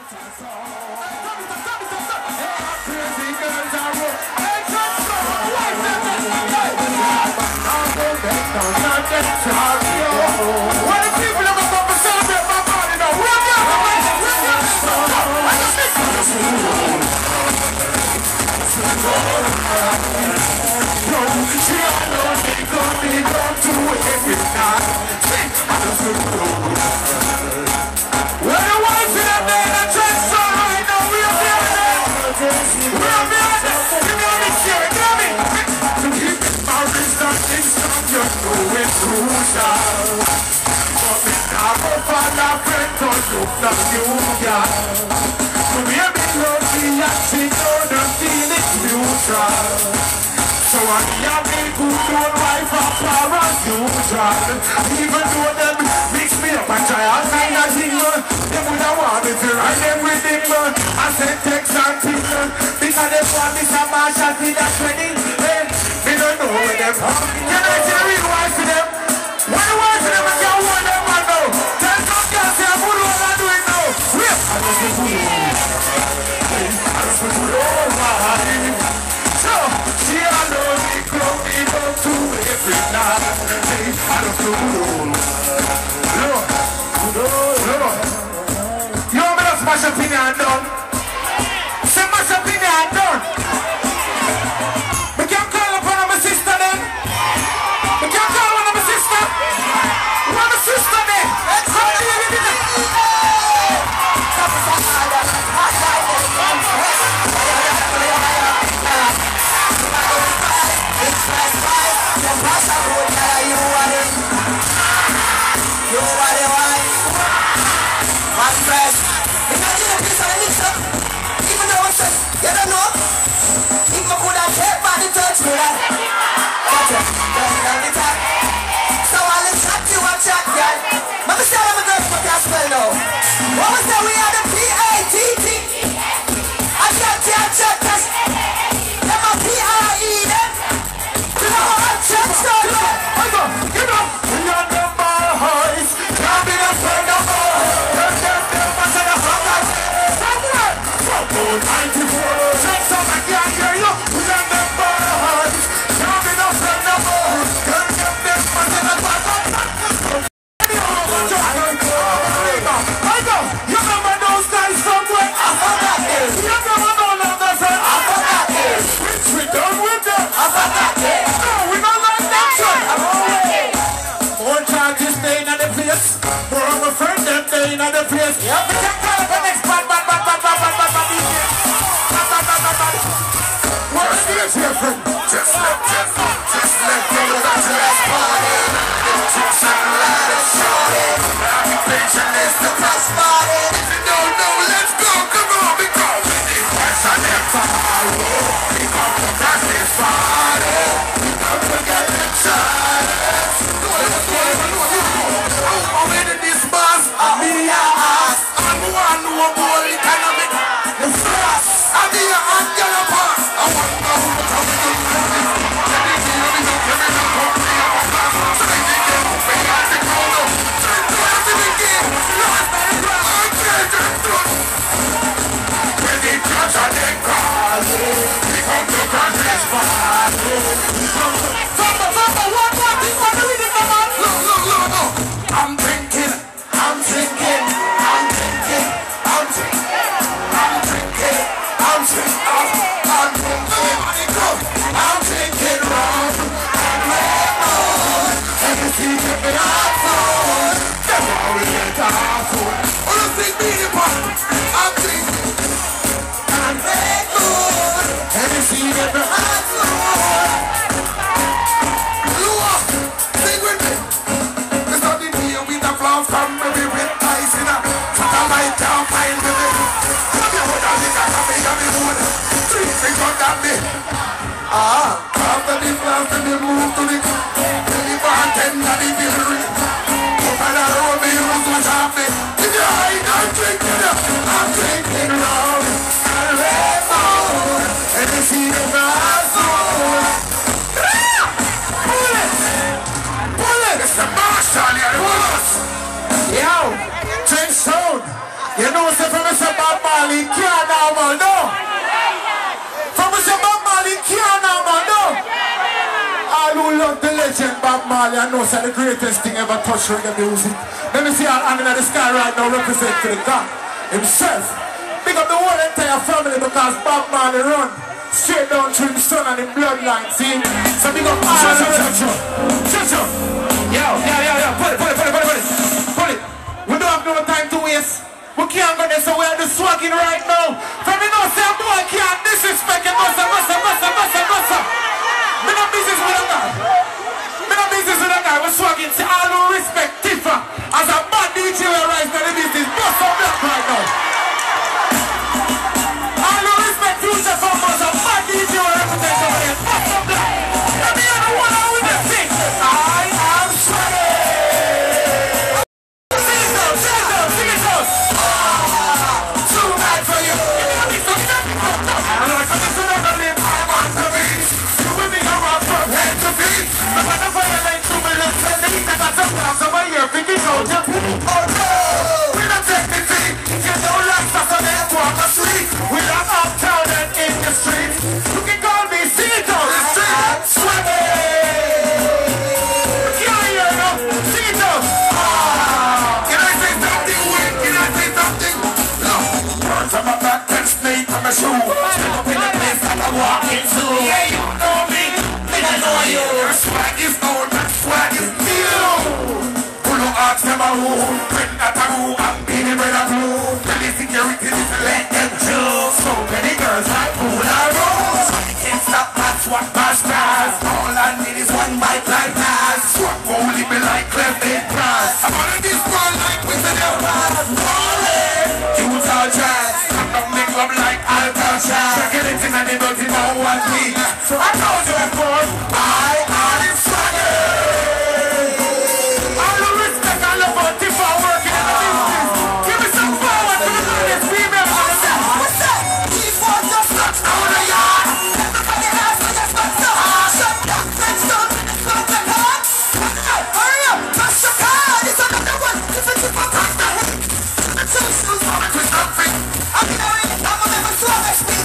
Crazy girls are rough. Hey, just so white and when the people ever come to celebrate my body now, we're so I have been good to a wife of as usual. Even though them mix me up and try and sing a jingle, they would have wanted to ride them with him. I said text and people because they want me some Marshall to that wedding. Hey, they don't know where they're from. Can I tell you the wife for them? When the wife for them, I can't warn them man now. Tell some girls say I'm good what I'm doing now. Wait, I just be good. I just be good. So, she alone me come to every night. Hey, I just be good. Look. You want me to smash up in your done? Say mash up in your done. We can't call upon my sister then. We can't call on my sister. What a sister then. How do you do that? You are the one. One press. Imagine a piece of the mixer. Even though it's you don't know. If I could have kept by the touch me that. Watch it. Down the top. So I'll chat you and chat, girl. Let me say I'm a girl for gospel now. What was that? We had a P-A-T-T. I chat, cause them a P-R-E them. You know what I'm chat, so I go, give up. You're the boys. Can't be the friend of all. I said a fuck up. Somewhere. From 94. Just so I can't hear you. You're the boys. Can't be the friend of all. Can't get this man in a fuck up. I go. You remember those guys somewhere? I forgot this. You remember those others? I forgot this. Which we done with them? I forgot this. No, we don't like that shit. I'm away. One child is staying at the place. More of a friend them staying at the place. Yeah, we can call up the next bad. What is this here, friend? Just let go of that dress party. Just let it show it. Occupation is the best party. If you don't know, let's go. Come on, we go. This person is party. We come to dance this party. We come to get excited. I'm in this bus. I'm in your ass. I'm the one who will go economic. The first. I'm the young girl pass. I want to know who coming to this. Let me see you. Let me know. So they think they're moving out the corner. So they do it to the game. Last night, I'm dead. When they touch on their car, we come to dance this party. We come to... Samba, what do we do, Mama? Look. I'm drinking. I'm drinking. rum and red moon. And you see me in our food. Them all we get our food. Oh, you see me in the pot. I'm drinking and red moon. And you see me in our food. Sing with me. It's not the deal with the flowers from baby with ice in a satellite down fine with it. Come here, hold on, come here, three things on that me. After the flowers, then they move to the bartender, the delivery. Over the road, me use what's happening. If you're high, I'm drinking rum and red moon. And you see the glass moon. Bullet! It's the Marshall, you're the worst! Yo, drink soon! You know what's the famous about Marley can't normal, no. From us Bob Marley can't normal, no. All who love the legend Bob Marley, I know it's the greatest thing ever touched reggae music. Let me see our hand in the sky right now represent to the God himself. Big up the whole entire family because Bob Marley run straight down through the son and the bloodline, see? So big up all of them. Yo, pull it. We don't have no time to waste. We can't go there, so we are just swagging right now. From me know say boy can't disrespect and massa. Me no business with a guy. We're swagging. See all who respect Tifa as a bad DJ we rise to the business. Bust up black right now. All who respect Future Farm as a bad DJ we represent over there. Bust up black. Let me hear the one out with the thing. I am swagging. Sing it out. Too bad for you. I'm like, I'm just gonna live. I want to be. You with me, I'm up from head to feet. I'm gonna violate 2 minutes and the heat that got some glass over here. Thinking out your feet. Oh no! We don't take the feet. If you don't like us, I'm there to walk the street. We are uptown and in the street. You can call me, sing it out. The street. Swagging. Can't hear you. Sing it out. Can I say something, Wayne? Can I say something? No. Birds on my back and snake on my shoe. Step up in the place that I'm walking to. Yeah, you know me. I know you. Your swag is old, my swag is new. Pull up out from a room, print at a room, I'm beating with a blue. Tell the security to let them choose. So many girls like pool and rose. I can't stop my swag, my stars. All I need is one bite like that. Swag won't leave me like Clef in brass. I'm on this one like with the Elvas. Rolling, use all jazz. I'm gonna make up like Alcatraz. Check it in and they don't even know what me. So I told you before, I am swagging. All the respect I love about Tifa working in the business. Give me some forward to the ladies, female. What's that? These ones just touched down the yard. Everybody has to just touch the heart. Shut up, let's stop. Touch the heart. Hurry up, touch the card. It's another one. If it's Tifa, touch the head. The two shoes on the twist of feet. I'm in a ring, I'm a member, so I speak.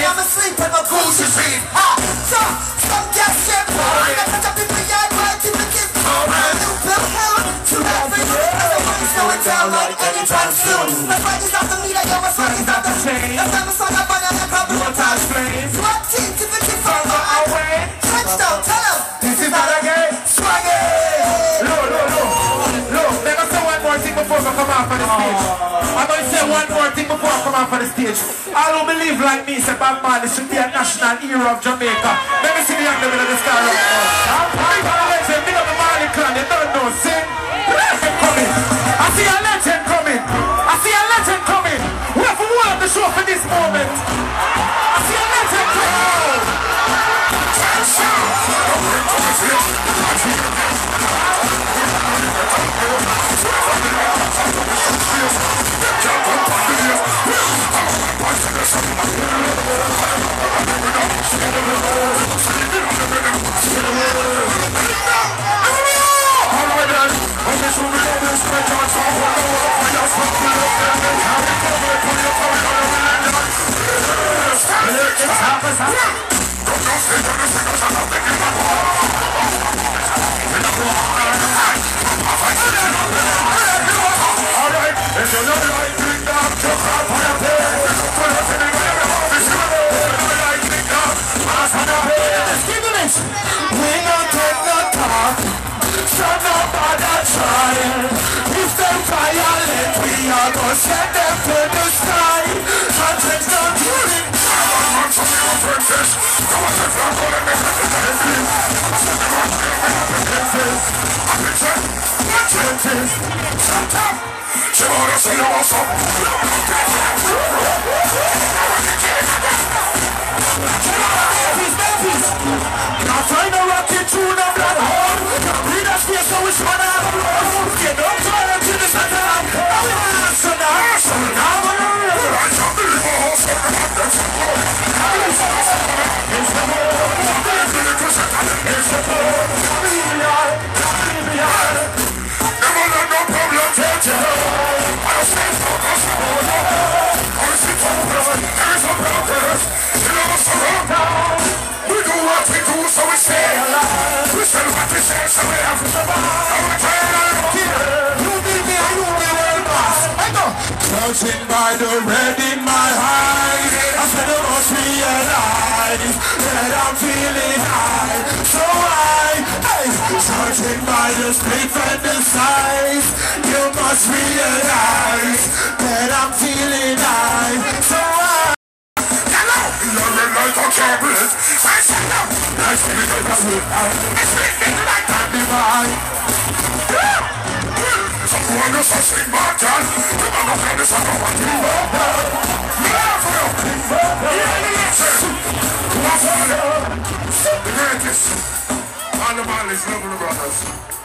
I'm asleep in my goose street. Some gas shit. I touch up in the yard, right to the kids. New Bill Hill, to that free. Everybody's going down like anytime soon. That's why it's not the meter, yo, my song is not the chain. That's why my song up on a couple of times. SWAT team, Tiffany further away. Touchdown, tell them, this is not a game. Swagging. Look, let me say one more thing before we come off on the stage. I'm going to say one more thing before I come off on the stage. All who believe like me say Bob Marley should be a national hero of Jamaica. Let me see the young level of the sky right now. Big up the legend, big up the Marley clan, you don't know, sing. Legend coming. I see a legend coming. We have to hold up the show for this moment. I see a legend coming. Send them to the sky. Context don't hearing. Now find a rocket through the blood hole. Read a space so it's one out of road. Get up to the center. So now Never let no problem take you. I don't stay focused. That's the way I have to survive. I'm tired of it. You need me, I know me well, boss. I know. Judging by the red in my eyes, I said I must realize that I'm feeling high. So hey, judging by the strength and the size, you must realize that I'm feeling high. So like a turbulence, I said no. I see it like a sweet eye. I speak like that divine. Someone is a sing back down. The man of God is a no one to walk down. Love for you. The greatest. All the man is loving the brothers.